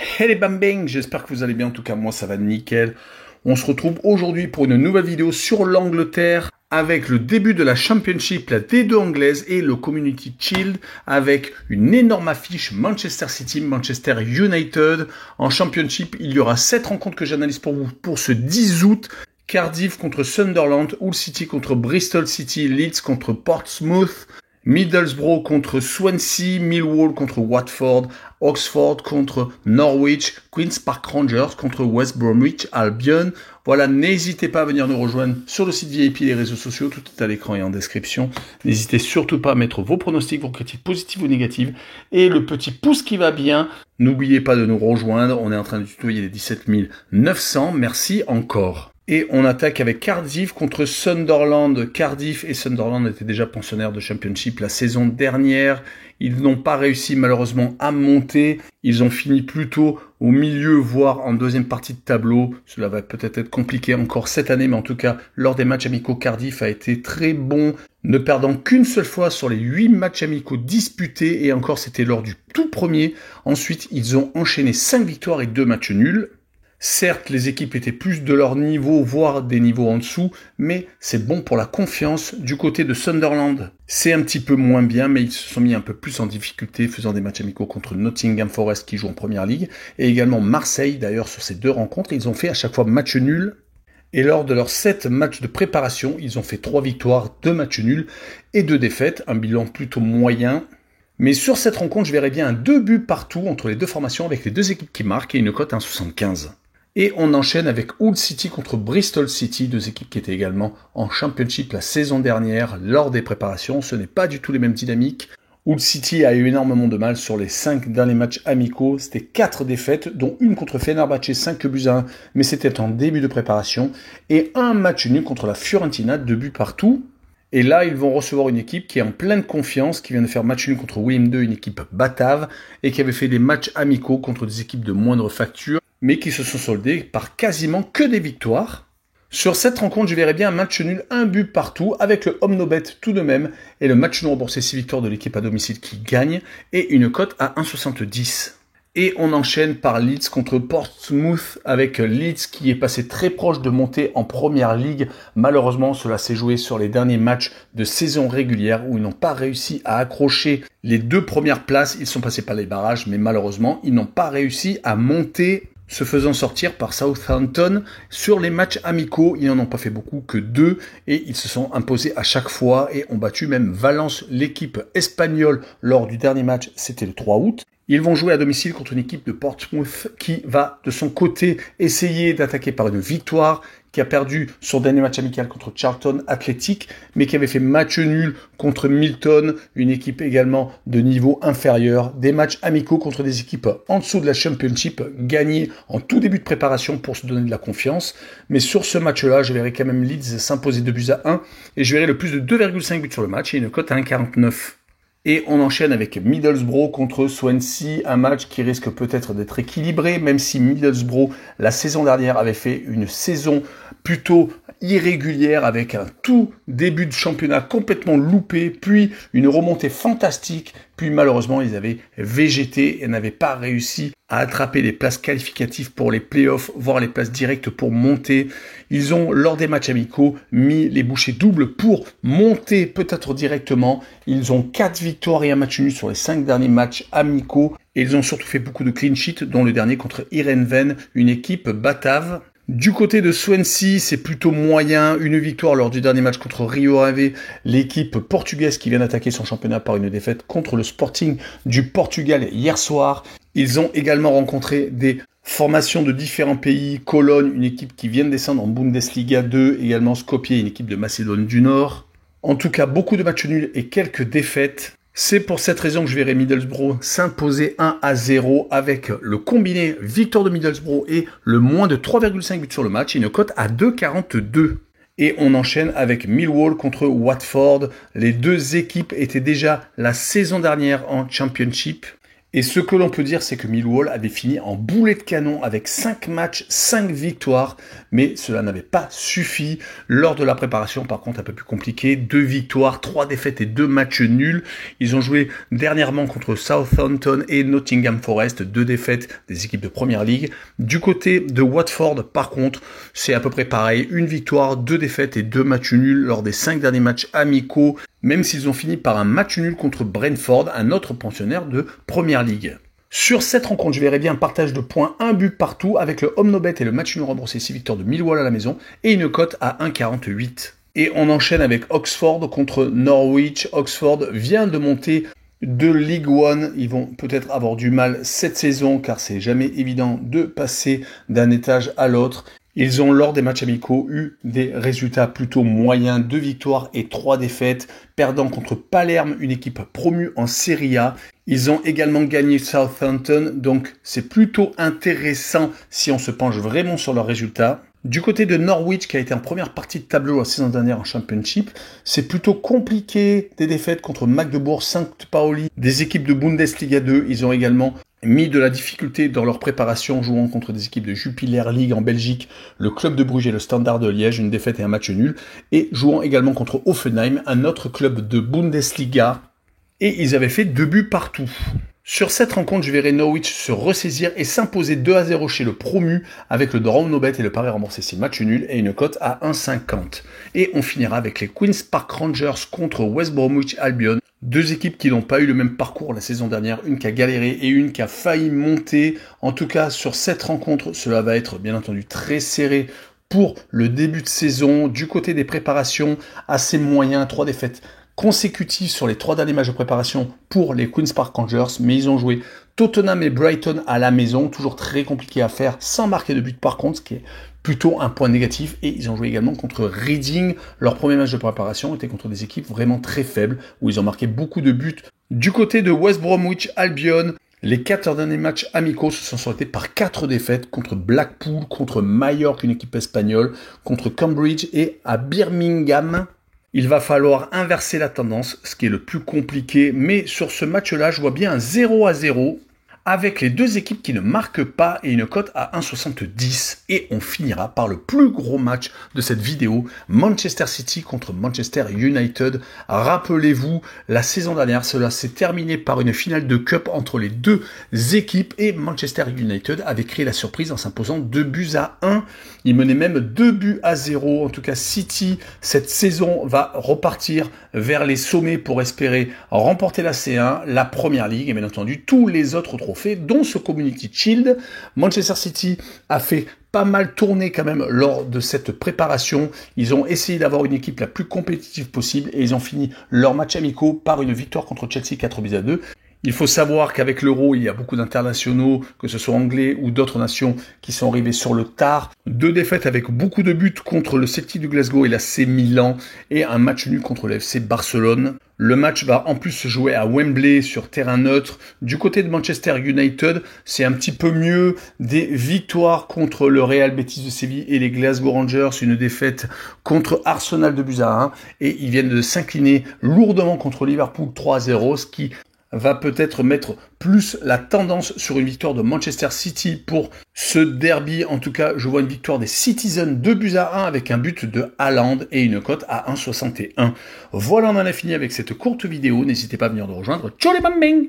Hey les bambing, j'espère que vous allez bien, en tout cas moi ça va nickel. On se retrouve aujourd'hui pour une nouvelle vidéo sur l'Angleterre avec le début de la Championship, la D2 anglaise et le Community Shield avec une énorme affiche Manchester City, Manchester United. En Championship, il y aura 7 rencontres que j'analyse pour vous pour ce 10 août. Cardiff contre Sunderland, Hull City contre Bristol City, Leeds contre Portsmouth, Middlesbrough contre Swansea, Millwall contre Watford, Oxford contre Norwich, Queen's Park Rangers contre West Bromwich Albion. Voilà, n'hésitez pas à venir nous rejoindre sur le site VIP et les réseaux sociaux, tout est à l'écran et en description. N'hésitez surtout pas à mettre vos pronostics, vos critiques positives ou négatives et le petit pouce qui va bien. N'oubliez pas de nous rejoindre, on est en train de tutoyer les 17 900, merci encore. Et on attaque avec Cardiff contre Sunderland. Cardiff et Sunderland étaient déjà pensionnaires de Championship la saison dernière. Ils n'ont pas réussi malheureusement à monter. Ils ont fini plutôt au milieu, voire en deuxième partie de tableau. Cela va peut-être être compliqué encore cette année, mais en tout cas, lors des matchs amicaux, Cardiff a été très bon, ne perdant qu'une seule fois sur les 8 matchs amicaux disputés. Et encore, c'était lors du tout premier. Ensuite, ils ont enchaîné 5 victoires et 2 matchs nuls. Certes, les équipes étaient plus de leur niveau, voire des niveaux en dessous, mais c'est bon pour la confiance. Du côté de Sunderland, c'est un petit peu moins bien, mais ils se sont mis un peu plus en difficulté, faisant des matchs amicaux contre Nottingham Forest qui joue en Première Ligue, et également Marseille. D'ailleurs, sur ces 2 rencontres, ils ont fait à chaque fois match nul. Et lors de leurs 7 matchs de préparation, ils ont fait 3 victoires, 2 matchs nuls et 2 défaites, un bilan plutôt moyen. Mais sur cette rencontre, je verrais bien un 2 buts partout entre les 2 formations avec les 2 équipes qui marquent et une cote à 1,75. Et on enchaîne avec Hull City contre Bristol City, 2 équipes qui étaient également en Championship la saison dernière lors des préparations. Ce n'est pas du tout les mêmes dynamiques. Hull City a eu énormément de mal sur les 5 derniers matchs amicaux. C'était 4 défaites, dont une contre Fenerbahçe, 5 buts à 1, mais c'était en début de préparation. Et un match nul contre la Fiorentina, 2 buts partout. Et là, ils vont recevoir une équipe qui est en pleine confiance, qui vient de faire match nul contre Willem II, une équipe batave, et qui avait fait des matchs amicaux contre des équipes de moindre facture, mais qui se sont soldés par quasiment que des victoires. Sur cette rencontre, je verrais bien un match nul, un but partout, avec le home no bet tout de même, et le match nul remboursé 6 victoires de l'équipe à domicile qui gagne, et une cote à 1,70. Et on enchaîne par Leeds contre Portsmouth avec Leeds qui est passé très proche de monter en Première Ligue. Malheureusement, cela s'est joué sur les derniers matchs de saison régulière où ils n'ont pas réussi à accrocher les 2 premières places. Ils sont passés par les barrages, mais malheureusement, ils n'ont pas réussi à monter, se faisant sortir par Southampton. Sur les matchs amicaux, ils n'en ont pas fait beaucoup, que 2, et ils se sont imposés à chaque fois et ont battu même Valence, l'équipe espagnole, lors du dernier match, c'était le 3 août. Ils vont jouer à domicile contre une équipe de Portsmouth qui va de son côté essayer d'attaquer par une victoire, qui a perdu son dernier match amical contre Charlton Athletic, mais qui avait fait match nul contre Milton, une équipe également de niveau inférieur. Des matchs amicaux contre des équipes en dessous de la Championship, gagnés en tout début de préparation pour se donner de la confiance. Mais sur ce match-là, je verrai quand même Leeds s'imposer 2 buts à 1, et je verrai le plus de 2,5 buts sur le match et une cote à 1,49. Et on enchaîne avec Middlesbrough contre Swansea, un match qui risque peut-être d'être équilibré, même si Middlesbrough, la saison dernière, avait fait une saison plutôt irrégulière avec un tout début de championnat complètement loupé, puis une remontée fantastique, puis malheureusement ils avaient végété et n'avaient pas réussi à attraper les places qualificatives pour les playoffs, voire les places directes pour monter. Ils ont, lors des matchs amicaux, mis les bouchées doubles pour monter peut-être directement. Ils ont 4 victoires et un match nul sur les 5 derniers matchs amicaux. Et ils ont surtout fait beaucoup de clean sheets, dont le dernier contre Heerenveen, une équipe batave. Du côté de Swansea, c'est plutôt moyen. Une victoire lors du dernier match contre Rio Ave, l'équipe portugaise qui vient d'attaquer son championnat par une défaite contre le Sporting du Portugal hier soir. Ils ont également rencontré des formations de différents pays. Cologne, une équipe qui vient de descendre en Bundesliga 2, également Skopje, une équipe de Macédoine du Nord. En tout cas, beaucoup de matchs nuls et quelques défaites. C'est pour cette raison que je verrai Middlesbrough s'imposer 1-0 avec le combiné victoire de Middlesbrough et le moins de 3,5 buts sur le match et une cote à 2,42. Et on enchaîne avec Millwall contre Watford. Les 2 équipes étaient déjà la saison dernière en Championship. Et ce que l'on peut dire, c'est que Millwall avait fini en boulet de canon avec 5 matchs, 5 victoires, mais cela n'avait pas suffi. Lors de la préparation, par contre, un peu plus compliqué, 2 victoires, 3 défaites et 2 matchs nuls. Ils ont joué dernièrement contre Southampton et Nottingham Forest, 2 défaites des équipes de Première Ligue. Du côté de Watford, par contre, c'est à peu près pareil, 1 victoire, 2 défaites et 2 matchs nuls lors des 5 derniers matchs amicaux, même s'ils ont fini par un match nul contre Brentford, un autre pensionnaire de Première Ligue. Sur cette rencontre, je verrai bien un partage de points, un but partout, avec le home no bet et le match nul remboursé 6 victoires de Millwall à la maison, et une cote à 1,48. Et on enchaîne avec Oxford contre Norwich. Oxford vient de monter de League One. Ils vont peut-être avoir du mal cette saison, car c'est jamais évident de passer d'un étage à l'autre. Ils ont, lors des matchs amicaux, eu des résultats plutôt moyens, 2 victoires et 3 défaites, perdant contre Palerme, une équipe promue en Serie A. Ils ont également gagné Southampton, donc c'est plutôt intéressant si on se penche vraiment sur leurs résultats. Du côté de Norwich, qui a été en première partie de tableau la saison dernière en Championship, c'est plutôt compliqué, des défaites contre Magdebourg, St. Pauli, des équipes de Bundesliga 2. Ils ont également mis de la difficulté dans leur préparation, jouant contre des équipes de Jupiler League en Belgique, le Club de Bruges et le Standard de Liège, une défaite et un match nul, et jouant également contre Hoffenheim, un autre club de Bundesliga, et ils avaient fait 2 buts partout. Sur cette rencontre, je verrai Norwich se ressaisir et s'imposer 2-0 chez le promu avec le draw no bet et le pari remboursé 6 matchs nuls et une cote à 1,50. Et on finira avec les Queen's Park Rangers contre West Bromwich Albion. 2 équipes qui n'ont pas eu le même parcours la saison dernière, une qui a galéré et une qui a failli monter. En tout cas, sur cette rencontre, cela va être bien entendu très serré pour le début de saison. Du côté des préparations, assez moyen, 3 défaites consécutifs sur les 3 derniers matchs de préparation pour les Queen's Park Rangers, mais ils ont joué Tottenham et Brighton à la maison, toujours très compliqué à faire, sans marquer de but par contre, ce qui est plutôt un point négatif, et ils ont joué également contre Reading. Leur premier match de préparation était contre des équipes vraiment très faibles, où ils ont marqué beaucoup de buts. Du côté de West Bromwich Albion, les 4 derniers matchs amicaux se sont sortis par 4 défaites contre Blackpool, contre Mallorca, une équipe espagnole, contre Cambridge et à Birmingham. Il va falloir inverser la tendance, ce qui est le plus compliqué, mais sur ce match-là, je vois bien un 0-0 avec les 2 équipes qui ne marquent pas et une cote à 1,70. Et on finira par le plus gros match de cette vidéo, Manchester City contre Manchester United. Rappelez-vous, la saison dernière, cela s'est terminé par une finale de Cup entre les 2 équipes et Manchester United avait créé la surprise en s'imposant 2-1. Il menait même 2-0. En tout cas, City, cette saison, va repartir vers les sommets pour espérer remporter la C1, la Première Ligue et bien entendu tous les autres trophées, dont ce Community Shield. Manchester City a fait pas mal tourner quand même lors de cette préparation. Ils ont essayé d'avoir une équipe la plus compétitive possible et ils ont fini leur match amicaux par une victoire contre Chelsea 4-2. Il faut savoir qu'avec l'Euro, il y a beaucoup d'internationaux, que ce soit anglais ou d'autres nations, qui sont arrivés sur le tard. 2 défaites avec beaucoup de buts contre le Celtic de Glasgow et l'AC Milan, et un match nul contre le FC Barcelone. Le match va en plus se jouer à Wembley sur terrain neutre. Du côté de Manchester United, c'est un petit peu mieux. Des victoires contre le Real Betis de Séville et les Glasgow Rangers, une défaite contre Arsenal de buts à 1, et ils viennent de s'incliner lourdement contre Liverpool 3-0, ce qui va peut-être mettre plus la tendance sur une victoire de Manchester City pour ce derby. En tout cas, je vois une victoire des Citizens 2-1 avec un but de Haaland et une cote à 1,61. Voilà, on en a fini avec cette courte vidéo. N'hésitez pas à venir nous rejoindre. Ciao les bambins!